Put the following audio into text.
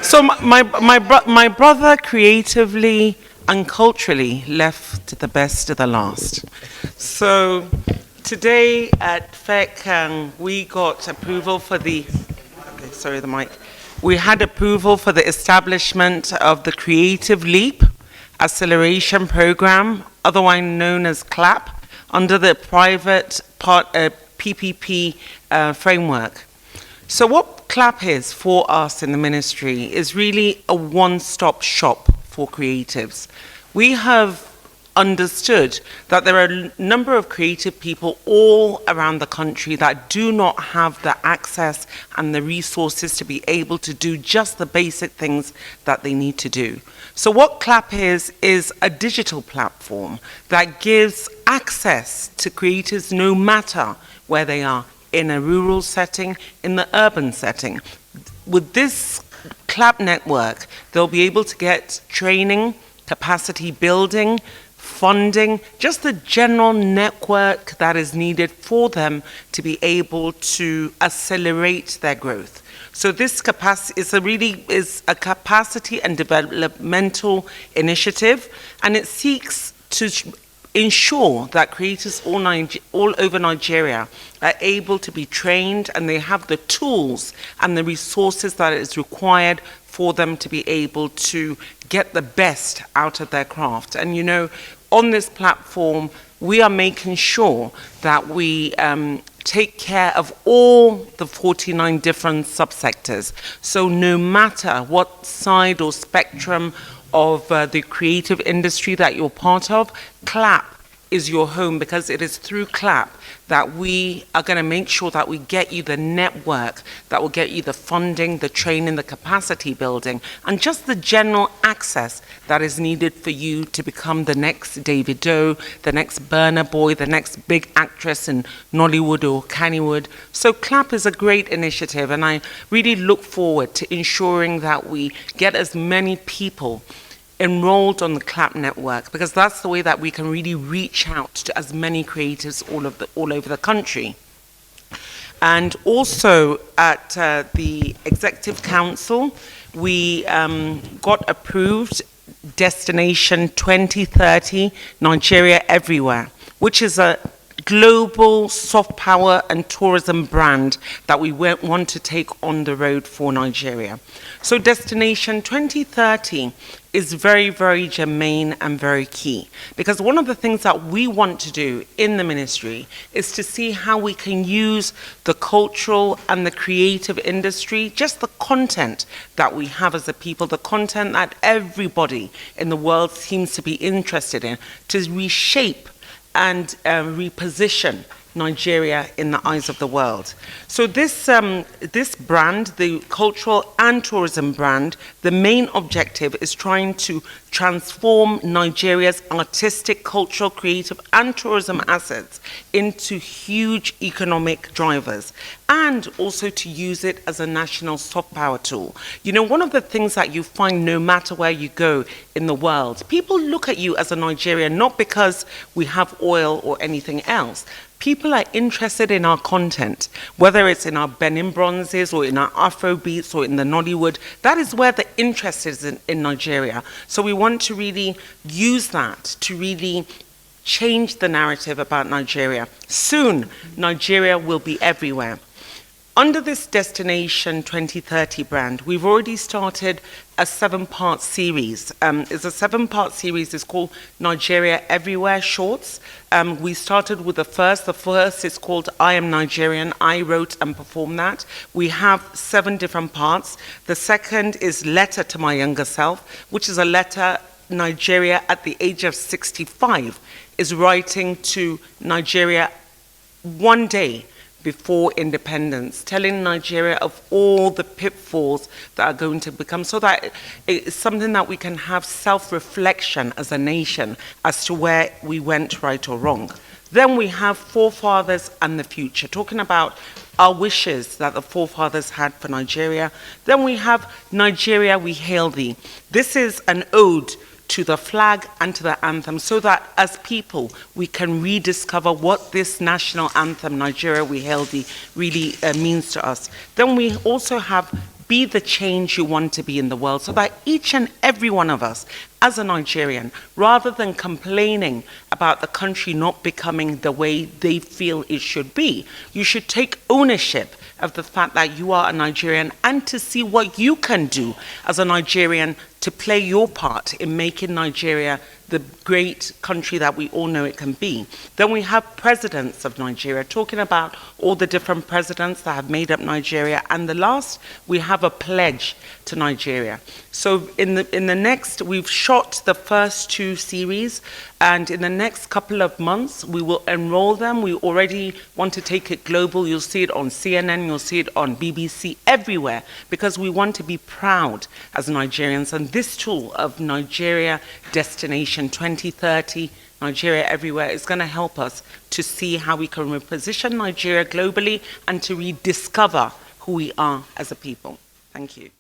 So my brother creatively and culturally left the best to the last. So today at FEC, we got approval for the, okay, sorry, the mic. We had approval for the establishment of the Creative Leap Acceleration Program, otherwise known as CLAP, under the private part PPP framework. So what CLAP is for us in the ministry is really a one-stop shop for creatives. We have understood that there are a number of creative people all around the country that do not have the access and the resources to be able to do just the basic things that they need to do. So what CLAP is a digital platform that gives access to creators no matter where they are, in a rural setting, in the urban setting. With this CLAP network, they'll be able to get training, capacity building, funding, just the general network that is needed for them to be able to accelerate their growth. So this capacity is a capacity and developmental initiative, and it seeks to ensure that creators all over Nigeria are able to be trained and they have the tools and the resources that is required for them to be able to get the best out of their craft. And you know, on this platform, we are making sure that we take care of all the 49 different subsectors. So no matter what side or spectrum of the creative industry that you're part of, CLAP is your home, because it is through CLAP that we are going to make sure that we get you the network that will get you the funding, the training, the capacity building, and just the general access that is needed for you to become the next Davido, the next Burna-Boy, the next big actress in Nollywood or Kannywood. So CLAP is a great initiative, and I really look forward to ensuring that we get as many people enrolled on the CLAP network, because that's the way that we can really reach out to as many creators all over the country. And also at the Executive Council, we got approved Destination 2030 Nigeria Everywhere, which is a global soft power and tourism brand that we want to take on the road for Nigeria. So Destination 2030 is very, very germane and very key, because one of the things that we want to do in the ministry is to see how we can use the cultural and the creative industry, just the content that we have as a people, the content that everybody in the world seems to be interested in, to reshape and reposition Nigeria in the eyes of the world. So this brand, the cultural and tourism brand, the main objective is trying to transform Nigeria's artistic, cultural, creative, and tourism assets into huge economic drivers, and also to use it as a national soft power tool. You know, one of the things that you find no matter where you go in the world, people look at you as a Nigerian not because we have oil or anything else. People are interested in our content, whether it's in our Benin bronzes or in our Afro beats or in the Nollywood. That is where the interest is in Nigeria. So we want to really use that to really change the narrative about Nigeria. Soon, Nigeria will be everywhere. Under this Destination 2030 brand, we've already started a 7-part series. It's a 7-part series. It's called Nigeria Everywhere Shorts. We started with the first. The first is called I Am Nigerian. I wrote and performed that. We have 7 different parts. The second is Letter to My Younger Self, which is a letter Nigeria at the age of 65 is writing to Nigeria one day before independence, telling Nigeria of all the pitfalls that are going to become, so that it's something that we can have self-reflection as a nation as to where we went right or wrong. Then we have Forefathers and the Future, talking about our wishes that the forefathers had for Nigeria. Then we have Nigeria, We Hail Thee. This is an ode to the flag and to the anthem, so that as people we can rediscover what this national anthem, Nigeria We Hail Thee, really means to us. Then we also have be the change you want to be in the world, so that each and every one of us, as a Nigerian, rather than complaining about the country not becoming the way they feel it should be, you should take ownership of the fact that you are a Nigerian and to see what you can do as a Nigerian to play your part in making Nigeria the great country that we all know it can be. Then we have presidents of Nigeria, talking about all the different presidents that have made up Nigeria. And the last, we have a pledge to Nigeria. So in the next, we've shot the first 2 series, and in the next couple of months, we will enroll them. We already want to take it global. You'll see it on CNN, you'll see it on BBC, everywhere, because we want to be proud as Nigerians. And this tool of Nigeria Destination 2030, Nigeria Everywhere, is going to help us to see how we can reposition Nigeria globally and to rediscover who we are as a people. Thank you.